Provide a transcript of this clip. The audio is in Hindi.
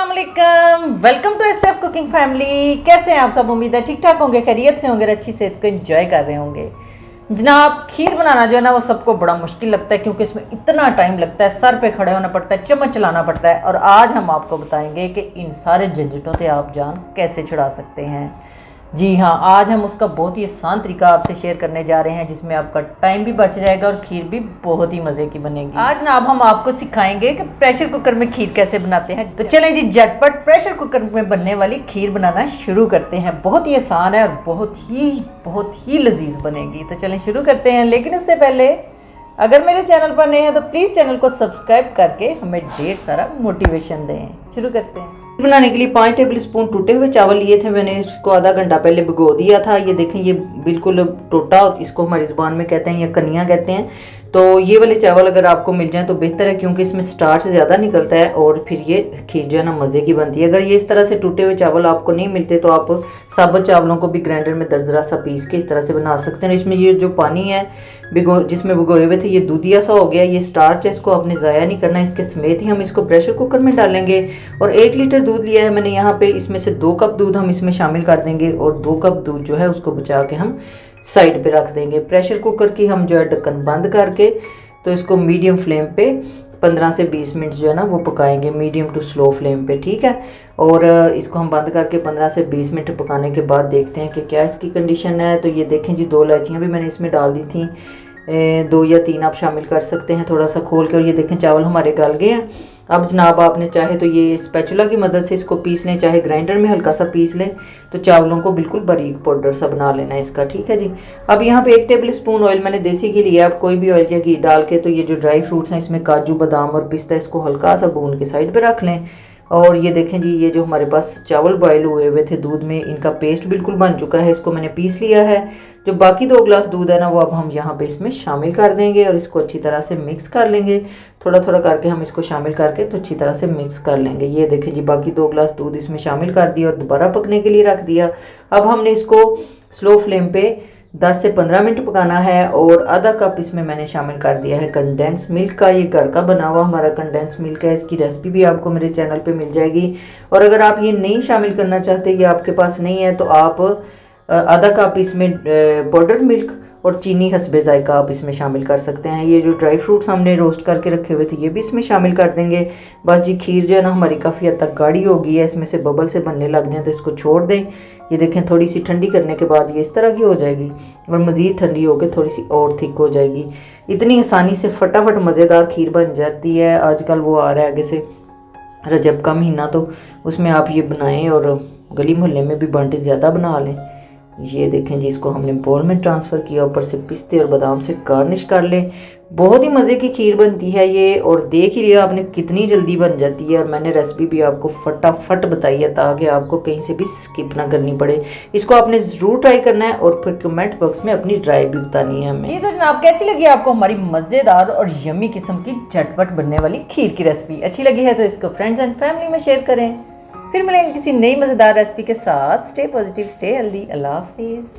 अस्सलाम, welcome to SF cooking family. कैसे हैं आप सब? उम्मीद है ठीक ठाक होंगे, खैरियत से होंगे, अच्छी सेहत को एंजॉय कर रहे होंगे। जनाब, खीर बनाना जो है ना वो सबको बड़ा मुश्किल लगता है क्योंकि इसमें इतना टाइम लगता है, सर पे खड़े होना पड़ता है, चम्मच चलाना पड़ता है। और आज हम आपको बताएंगे कि इन सारे झंझटों से आप जान कैसे छुड़ा सकते हैं। जी हाँ, आज हम उसका बहुत ही आसान तरीका आपसे शेयर करने जा रहे हैं जिसमें आपका टाइम भी बच जाएगा और खीर भी बहुत ही मज़े की बनेगी। आज ना अब हम आपको सिखाएंगे कि प्रेशर कुकर में खीर कैसे बनाते हैं। तो चलें जी, झटपट प्रेशर कुकर में बनने वाली खीर बनाना शुरू करते हैं। बहुत ही आसान है और बहुत ही लजीज बनेगी। तो चलें शुरू करते हैं, लेकिन उससे पहले अगर मेरे चैनल पर नए हैं तो प्लीज़ चैनल को सब्सक्राइब करके हमें ढेर सारा मोटिवेशन दें। शुरू करते हैं। बनाने के लिए 5 टेबल स्पून टूटे हुए चावल लिए थे। मैंने इसको आधा घंटा पहले भिगो दिया था। ये देखें, ये बिल्कुल टोटा, इसको हमारी ज़ुबान में कहते हैं या कनिया कहते हैं। तो ये वाले चावल अगर आपको मिल जाए तो बेहतर है क्योंकि इसमें स्टार्च ज़्यादा निकलता है और फिर ये खीर जो है ना मज़े की बनती है। अगर ये इस तरह से टूटे हुए चावल आपको नहीं मिलते तो आप साबुत चावलों को भी ग्राइंडर में दरदरा सा पीस के इस तरह से बना सकते हैं। इसमें ये जो पानी है जिसमें भिगोए हुए थे, ये दूधिया सा हो गया। ये स्टार्च है, इसको आपने ज़ाया नहीं करना, इसके समेत ही हम इसको प्रेशर कुकर में डालेंगे। और 1 लीटर दूध लिया है मैंने यहाँ पे, इसमें से 2 कप दूध हम इसमें शामिल कर देंगे और 2 कप दूध जो है उसको बचा के हम साइड पे रख देंगे। प्रेशर कुकर की हम जो है ढक्कन बंद करके तो इसको मीडियम फ्लेम पे 15 से 20 मिनट जो है ना वो पकाएंगे, मीडियम टू स्लो फ्लेम पे, ठीक है। और इसको हम बंद करके 15 से 20 मिनट पकाने के बाद देखते हैं कि क्या इसकी कंडीशन है। तो ये देखें जी, 2 इलायचियाँ भी मैंने इसमें डाल दी थी, 2 या 3 आप शामिल कर सकते हैं थोड़ा सा खोल के। और ये देखें चावल हमारे गल गए हैं। अब जनाब आपने चाहे तो ये स्पैचुला की मदद से इसको पीस लें, चाहे ग्राइंडर में हल्का सा पीस लें। तो चावलों को बिल्कुल बारीक पाउडर सा बना लेना है इसका, ठीक है जी। अब यहाँ पे 1 टेबल स्पून ऑयल मैंने देसी घी लिया। आप कोई भी ऑयल या घी डाल के तो ये जो ड्राई फ्रूट्स हैं इसमें काजू बादाम और पिस्ता, इसको हल्का सा भून के साइड पे रख लें। और ये देखें जी, ये जो हमारे पास चावल बॉयल हुए हुए थे दूध में, इनका पेस्ट बिल्कुल बन चुका है। इसको मैंने पीस लिया है। जो बाकी 2 गिलास दूध है ना वो अब हम यहाँ पे इसमें शामिल कर देंगे और इसको अच्छी तरह से मिक्स कर लेंगे। थोड़ा थोड़ा करके हम इसको शामिल करके तो अच्छी तरह से मिक्स कर लेंगे। ये देखें जी, बाकी 2 गिलास दूध इसमें शामिल कर दिया और दोबारा पकने के लिए रख दिया। अब हमने इसको स्लो फ्लेम पे 10 से 15 मिनट पकाना है। और आधा कप इसमें मैंने शामिल कर दिया है कंडेंस मिल्क का। ये घर का बना हुआ हमारा कंडेंस मिल्क है। इसकी रेसिपी भी आपको मेरे चैनल पे मिल जाएगी। और अगर आप ये नहीं शामिल करना चाहते, ये आपके पास नहीं है, तो आप आधा कप इसमें पाउडर मिल्क और चीनी हस्बे जायका आप इसमें शामिल कर सकते हैं। ये जो ड्राई फ्रूट्स हमने रोस्ट करके रखे हुए थे ये भी इसमें शामिल कर देंगे। बस जी, खीर जो है ना हमारी काफ़ी हद तक गाढ़ी हो गई है, इसमें से बबल से बनने लग जाए तो इसको छोड़ दें। ये देखें, थोड़ी सी ठंडी करने के बाद ये इस तरह की हो जाएगी और मज़ीद ठंडी होकर थोड़ी सी और थिक हो जाएगी। इतनी आसानी से फटाफट मज़ेदार खीर बन जाती है। आजकल वो आ रहा है आगे से रजब का महीना, तो उसमें आप ये बनाएं और गली मोहल्ले में भी बांटे ज़्यादा बना लें। ये देखें जी, इसको हमने बोल में ट्रांसफ़र किया, ऊपर से पिस्ते और बादाम से गार्निश कर लें। बहुत ही मज़े की खीर बनती है ये, और देख ही लिया आपने कितनी जल्दी बन जाती है। और मैंने रेसिपी भी आपको फटाफट बताई है ताकि आपको कहीं से भी स्किप ना करनी पड़े। इसको आपने ज़रूर ट्राई करना है और फिर कमेंट बॉक्स में अपनी ट्राई भी बतानी है हमें। जी तो जनाब, कैसी लगी आपको हमारी मज़ेदार और यम्मी किस्म की झटपट बनने वाली खीर की रेसिपी? अच्छी लगी है तो इसको फ्रेंड्स एंड फैमिली में शेयर करें। फिर मिलेंगे किसी नई मज़ेदार रेसिपी के साथ। Stay positive, stay healthy. अल्लाह हाफिज़।